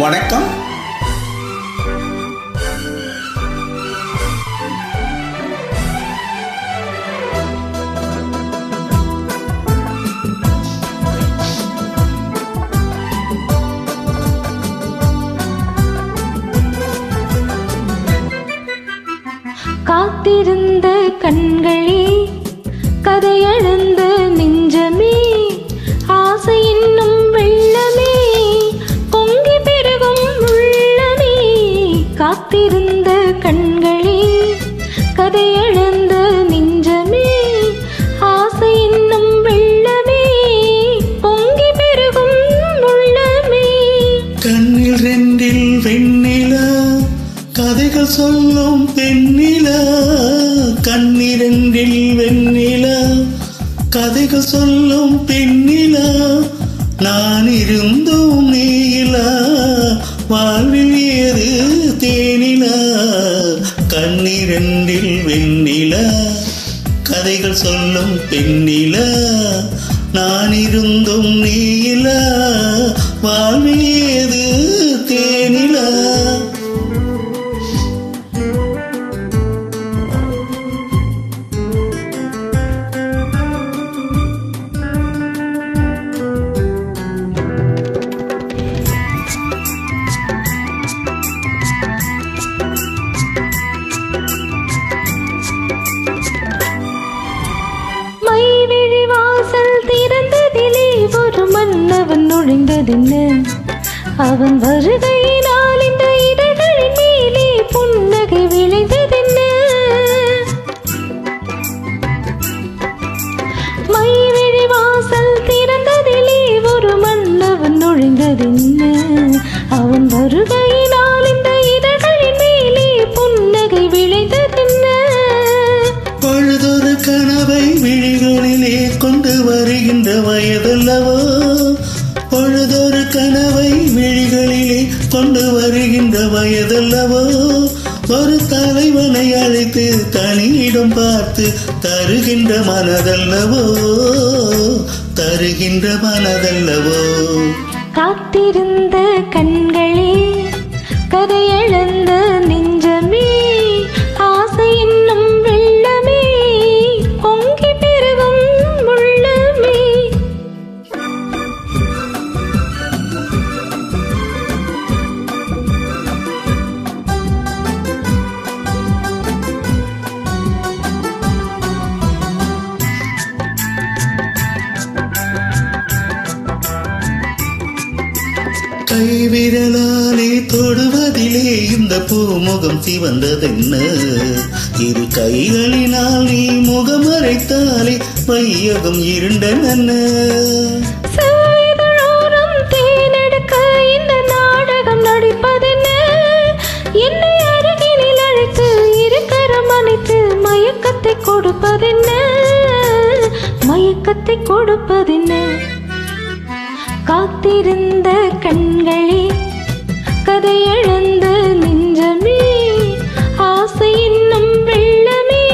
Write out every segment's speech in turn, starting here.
வணக்கம். காத்திருந்த கண்களே, கதையழந்த நெஞ்சமே, ஆசை என்னும் வெள்ளமே, பொங்கி பெருகும் உள்ளமே. காத்திருந்த கண்களே, கதையழந்த நெஞ்சமே, ஆசை என்னும் வெள்ளமே, பொங்கி பெருகும் உள்ளமே. கண்ணில் ரெண்டில் வெண்ணிலா, கதைகள் சொல்லும் பெண்ணிலா. கண்ணிரண்டில் வெண்ணிலா, கதைகள் சொல்லும் பெண்ணிலா. நான் இருந்தும் நீலா, வாழ்வில் ஏறு தேனிலா. கண்ணிரண்டில் வெண்ணிலா, கதைகள் சொல்லும் பெண்ணிலா. நான் இருந்தும் நீலா, வாழ்வில் ஏது தேனிலா. நுழைந்ததென்ன அவன் வருகையினால் இந்த இதழ்களின் மேலே புன்னகை விளைந்ததென்ன. மைவிழி வாசல் திறந்ததிலே ஒரு மன்னவன் நுழைந்ததென்ன. அவன் வருகையினால் இந்த இதழ்களின் மேலே புன்னகை விளைந்ததென்ன. பழுதொரு கனவை விழிகளிலே கொண்டு வருகின்ற வயதல்லவோ. பொழுதொரு கனவை விழிகளிலே கொண்டு வருகின்ற வயதல்லவோ. ஒரு தலைவனை அழைத்து தனியிடம் பார்த்து தருகின்ற மனதல்லவோ, தருகின்ற மனதல்லவோ. காத்திருந்த கண்களே, கதையழந்த நெஞ்சமே, ஆசை என்னும் வெள்ளமே, பொங்கி பெருகும் உள்ளமே. கைவிரலாலே தொடுவதிலே இந்த பூமுகம் சிவந்ததென்ன. இரு கைகளினால் நீ முகம் அரைத்தாலே வையகம் இருண்டன. தேனெடுக்க இந்த நாடகம் நடிப்பதென்ன. என்னை அருகினில் அழைத்து இருக்கரம் அணைத்து மயக்கத்தை கொடுப்பதென்ன, மயக்கத்தை கொடுப்பதென்ன. காத்திருந்த கண்களே, கதையழந்த நெஞ்சமே, ஆசை என்னும் வெள்ளமே,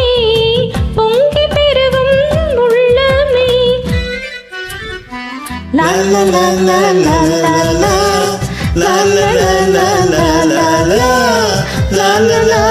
பொங்கி பெருகும் உள்ளமே. லா லா லா லா லா லா லா லா லா லா லா லா லா லா லா லா.